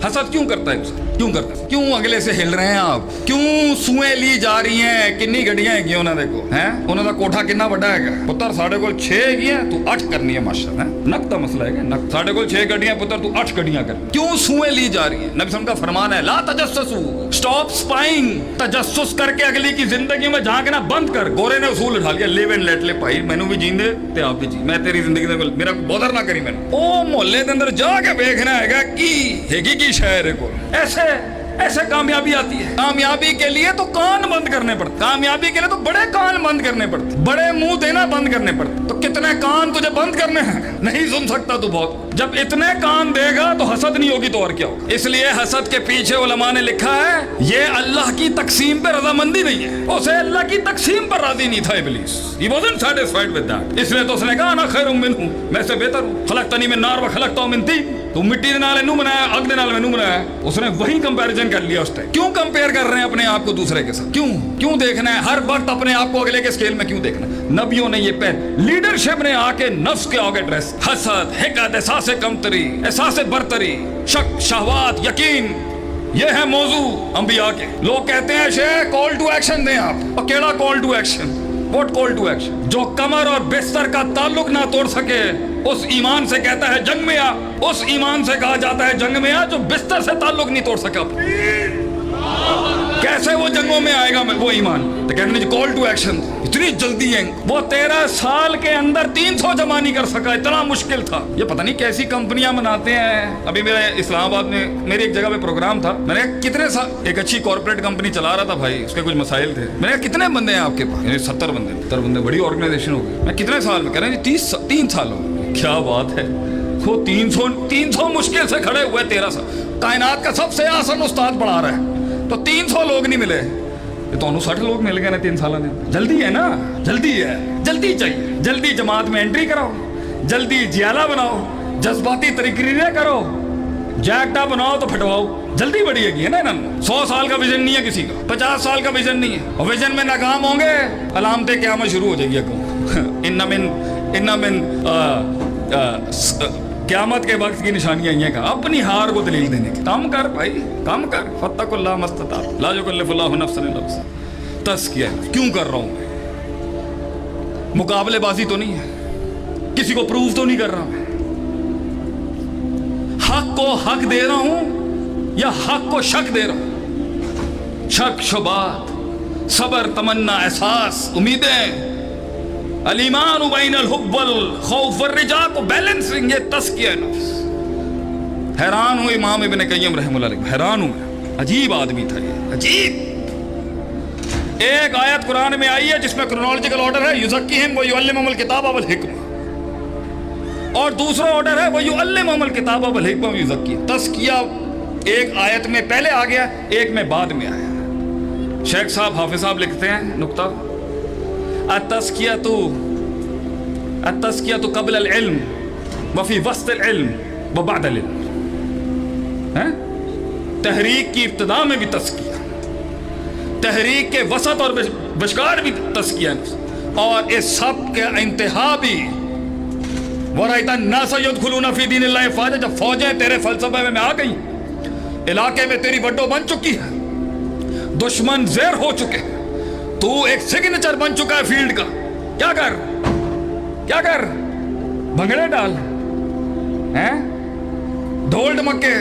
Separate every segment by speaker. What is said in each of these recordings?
Speaker 1: हसद क्यों करता है उसे? क्यों करता है? क्यों अगले से हिल रहे हैं आप? क्यों सूएं ली जा रही हैं? किन्नी गड्डियां हैगी उन्हां दे कोल हैं? उन्हां दा कोठा किन्ना वड्डा हैगा? पुत्तर साडे कोल 6 हैगियां, तू 8 करनी है माशा है। नक दा मसला है, नक। साडे कोल 6 गड्डियां, पुत्तर तू 8 गड्डियां कर। क्यों सूएं ली जा रही है? नबी सल्लल्लाहु अलैहि वसल्लम का फरमान है, ला तजस्ससु, स्टॉप स्पाइंग। तजस्सुस करके अगली की जिंदगी में झांकना बंद कर। गोरे ने उसूल उठा लिया, लिव एंड लेट ले भाई, मैनू भी जीन दे ते आप भी जी, मैं तेरी जिंदगी दे मेरा बॉदर ना करी। मैंने ओ मोहल्ले दे अंदर जाके देखना हैगा कि हैगी की शहर है कोल। ऐसे कामयाबी आती है। कामयाबी के लिए तो कान बंद करने पड़ते, कामयाबी के लिए तो बड़े कान बंद करने पड़ते, बड़े मुंह देना बंद करने पड़ते। तो कितने कान तुझे बंद करने हैं? नहीं सुन सकता तू बहुत। जब इतने कान देगा तो हसद नहीं होगी तो और क्या होगा? इसलिए हसद के पीछे उलमा ने लिखा है ये अल्लाह की तकसीम पे रजामंदी नहीं है। उसे अल्लाह की तकसीम पर राजी नहीं था इब्लीस। He wasn't satisfied with that। इसलिए तो उसने कहा अना खैरुम मिन्हु, मैं से बेहतर हूं। खलकतनी मिन नार व खलकतहु मिन तीन, तू मिट्टी दे नाल इनू बनाया, अग दे नाल मैनू बनाया। उसने वही कंपैरिजन कर लिया उस टाइम। क्यों कंपेयर कर रहे हैं अपने आप को दूसरे के साथ? क्यों देखना है हर वक्त अपने आप को अगले के स्केल में? क्यों देखना? नबियों ने ये लीडरशिप ने आके नफ्स के आगे ड्रेस, हसद, हिकत, एहसास कमतरी, एहसास बरतरी, शक, शहवात, यकीन, ये है मौजू अंबिया के। लोग कहते हैं शेख कॉल टू एक्शन दें आप। और केड़ा call to action? What call to action? जो कमर और बिस्तर का ताल्लुक ना तोड़ सके उस ईमान से कहता है जंग में आ। उस ईमान से कहा जाता है जंग में आ जो बिस्तर से ताल्लुक नहीं तोड़ सका। कैसे वो जंगों में आएगा वो ईमान? तो कहने कॉल टू एक्शन। इतनी जल्दी है वो 13 साल के अंदर 300 जमा नहीं कर सका, इतना मुश्किल था। ये पता नहीं कैसी कंपनियां बनाते हैं। अभी मेरे इस्लामाबाद में मेरी एक जगह पे प्रोग्राम था। मैंने कितने साल एक अच्छी कॉर्पोरेट कंपनी चला रहा था भाई, उसके कुछ मसाइल थे। मैंने कितने बंदे हैं आपके पास? 70 बंदे, बड़ी ऑर्गेनाइजेशन हो गई। मैं कितने साल में? कह रहे हैं 3 साल हो गए। क्या बात है, वो 300 मुश्किल से खड़े हुए 13 साल। कायनात का सबसे आसान उस्ताद पढ़ा रहा है तो 300 लोग नहीं मिले, तो 60 लोग मिल गए ना 3 साल में। जल्दी है ना, जल्दी है, जल्दी चाहिए। जल्दी जमात में एंट्री कराओ, जल्दी जियाला बनाओ, जज्बाती तकरीरें करो, जैकटा बनाओ तो फटवाओ। जल्दी बड़ी है ना। 100 साल का विजन नहीं है किसी का, 50 साल का विजन नहीं है। और विजन में नाकाम होंगे, अलामतें क़यामत शुरू हो जाएगी। इन्ना मिन क़यामत के वक्त की निशानियां ये कहा अपनी हार को दलील देने की। काम कर भाई, काम कर। फत्तकुल्लाह मस्तता ला युकल्लिफुल्लाहु नफ्सन इल्ला वुसअहा। तज़किया क्यों कर रहा हूं मैं? मुकाबलेबाजी तो नहीं है, किसी को प्रूव तो नहीं कर रहा मैं। हक को हक दे रहा हूं या हक को शक दे रहा हूं? शक, शुबात, सबर, तमन्ना, एहसास, उम्मीदें, अल-ईमान बैन अल-हुब्ब वल खौफ वर रिजा को बैलेंसिंग, ये तज़किया नफ्स। हैरान हूं इमाम इब्न क़य्यिम रहमतुल्लाह अलैह, हैरान हूं मैं। अजीब आदमी था ये, अजीब। एक आयत कुरान में आई है जिसमें क्रोनोलॉजिकल ऑर्डर है युज़क्कीहिम व युअल्लिमुहुमुल किताब वल हिक्मा, और दूसरा ऑर्डर है व युअल्लिमुहुमुल किताब वल हिक्मा व युज़क्कीहिम। तज़किया एक आयत में पहले आ गया, एक में बाद में आया। शेख साहब, हाफिज साहब लिखते हैं नुक्ता, अत्तज़कियतु क़ब्ल अल-इल्म व फ़ी वस्त अल-इल्म व बअद अल-इल्म। तहरीक की इब्तिदा में भी तज़किया, तहरीक के वसत और विचकार भी तज़किया, और इस सब के इंतहा भी वरअयता अन्नास यदखुलूना फ़ी दीनिल्लाहि फ़ाजा। जब फौजें तेरे फ़लसफ़े में आ गई, इलाके में तेरी वड्डो बन चुकी है, दुश्मन ज़ेर हो चुके हैं, तू एक सिग्नेचर बन चुका है फील्ड का। क्या कर भंगड़े डाल हैं, ढोल ढमके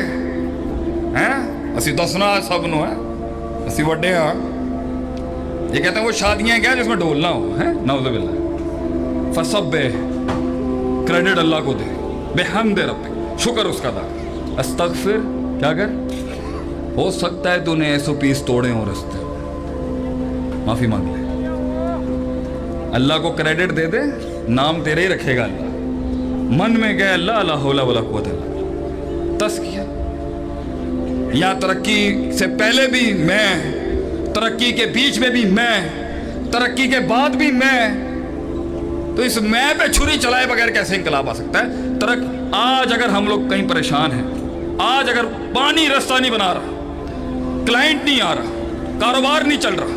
Speaker 1: हैं। असी दसना सब नु है, असी वड्डे हाँ। ये कहते हैं वो शादियां क्या जिसमें ढोल ना हो, हैं नाउज़ुबिल्लाह। फसब्बे, क्रेडिट अल्लाह को दे, बेहम्दे रब्बिक, शुक्र उसका दा। अस्तगफिर, क्या कर? हो सकता है तूने 100 पीस तोड़े हो रस्ते, माफी मांग ले, अल्लाह को क्रेडिट दे दे, नाम तेरे ही रखेगा अल्लाह। मन में गए अल्लाह ला हौला वला कुव्वत इल्ला। तज़किया या तरक्की से पहले भी मैं, तरक्की के बीच में भी मैं, तरक्की के बाद भी मैं। तो इस मैं पे छुरी चलाए बगैर कैसे इंकलाब आ सकता है? आज अगर हम लोग कहीं परेशान हैं, आज अगर पानी रास्ता नहीं बना रहा, क्लाइंट नहीं आ रहा, कारोबार नहीं चल रहा,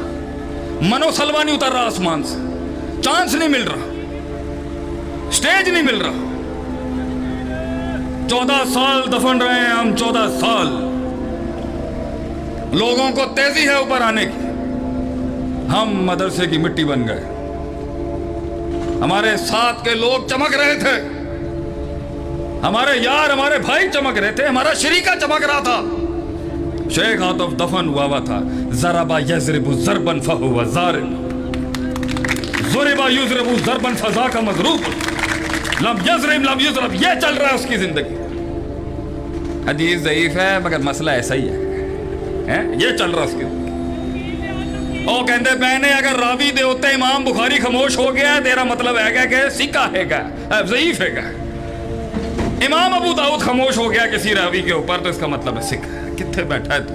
Speaker 1: मनोसलवा नहीं उतर रहा आसमान से, चांस नहीं मिल रहा, स्टेज नहीं मिल रहा, 14 साल दफन रहे हैं हम, 14 साल। लोगों को तेजी है ऊपर आने की, हम मदरसे की मिट्टी बन गए। हमारे साथ के लोग चमक रहे थे, हमारे यार हमारे भाई चमक रहे थे, हमारा शरीका चमक रहा था। शेख आतफ दफन हुआ था। ज़रबा यज़रिबु ज़रबन फहुवा ज़ारिब, ज़ुरिबा युज़रिबु ज़रबन फ़ज़ाका मज़रूब, लम यज़रिब लम युज़रब, ये चल रहा है उसकी जिंदगी। हदीस ज़ईफ है मगर मसला ऐसा ही है? ये चल रहा है उसकी। ओ कहते पहने अगर रावी दे होते इमाम बुखारी खामोश हो गया, तेरा मतलब है कि सिक्का हैगा, ज़ईफ हैगा। इमाम अबू दाऊद खामोश हो गया किसी रावी के ऊपर, तो इसका मतलब है सिक्का। कितने बैठा है तू?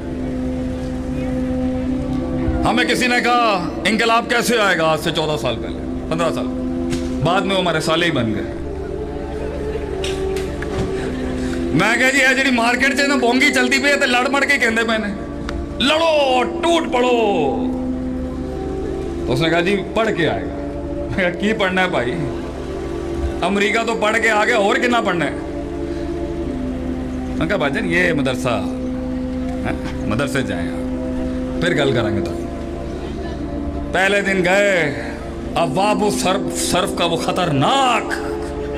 Speaker 1: हमें किसी ने कहा इंकलाब कैसे आएगा, आज से 14 साल पहले, 15 साल बाद में वो हमारे साले ही बन गए। मैं कह जी जी मार्केट से ना बोंगी चलती पे तो लड़ मड़ के कहते पे ने लड़ो टूट पड़ो। तो उसने कहा जी पढ़ के आएगा। की पढ़ना है भाई, अमेरिका तो पढ़ के आ गया, और कितना पढ़ना है? मैं कहा भाजन ये मदरसा, मदरसे जाए फिर गल करेंगे। तो पहले दिन गए, अवाबु सर्फ का वो खतरनाक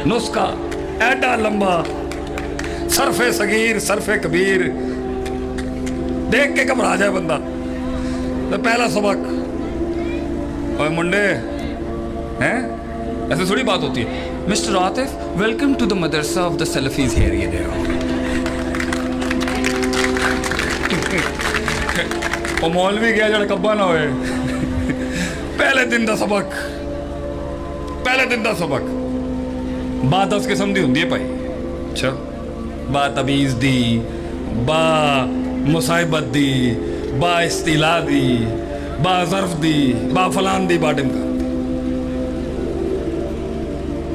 Speaker 1: नुस्खा, ऐडा लंबा, सरफे सगीर सरफे कबीर, देख के घबरा जाए बंदा। तो पहला सबक, ओए मुंडे हैं, ऐसे थोड़ी बात होती है। Mister Atif, welcome to the madrasa of the Salafis here, ये देखो। वो मौलवी गया जड़ कब्बा ना होए। पहले दिन दा सबक, पहले दिन दा सबक बात 10 किस्म दी हुंदी है भाई। अच्छा, बा तमीज़ दी, बा मुसाइबत दी, बा इस्तिला दी, बा ज़र्फ दी, बा फलान दी, बा डिमका।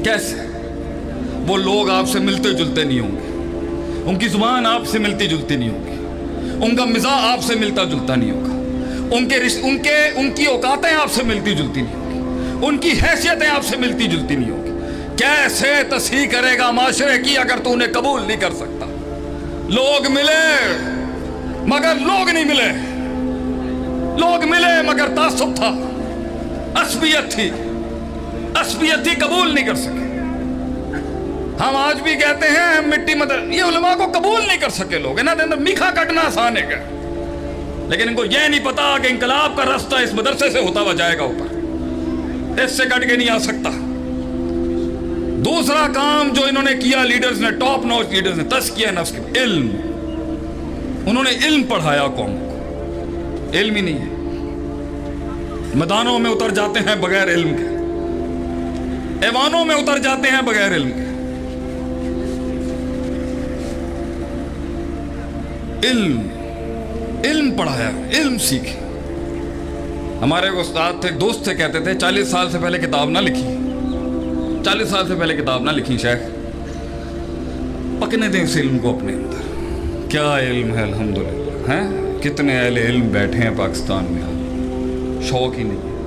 Speaker 1: कैसे? वो लोग आपसे मिलते जुलते नहीं होंगे, उनकी जुबान आपसे मिलती जुलती नहीं होगी, उनका मिजाज आपसे मिलता जुलता नहीं होगा, उनकी औकातें आपसे मिलती जुलती नहीं होगी, उनकी हैसियतें आपसे मिलती जुलती नहीं होगी। कैसे तस्हीह करेगा माशरे की अगर तू उन्हें कबूल नहीं कर सकता? लोग मिले मगर लोग नहीं मिले, लोग मिले मगर तासुब था, असबियत थी, असबियत थी, कबूल नहीं कर सके। हम आज भी कहते हैं मिट्टी मदर, ये उलमा को कबूल नहीं कर सके लोग, इन्होंने अंदर मीठा कटना आसान है, लेकिन इनको यह नहीं पता कि इंकलाब का रास्ता इस मदरसे से होता हुआ जाएगा ऊपर, इससे कट के नहीं आ सकता। दूसरा काम जो इन्होंने किया लीडर्स ने, टॉप नॉच लीडर्स ने, तज़किया नफ्स के, इल्म। उन्होंने इल्म पढ़ाया कौम को, इल्म ही नहीं है। मैदानों में उतर जाते हैं बगैर इल्म के, ऐवानों में उतर जाते हैं बगैर इल्म के। इल्म पढ़ाया, इल्म सीखे। हमारे उस्ताद थे, दोस्त थे, कहते थे 40 साल से पहले किताब ना लिखी, 40 साल से पहले किताब ना लिखी शेख, पकने दें इस इल्म को अपने अंदर। क्या इल्म है अल्हम्दुलिल्लाह, हैं? कितने अहले इल्म बैठे हैं पाकिस्तान में, शौक ही नहीं है।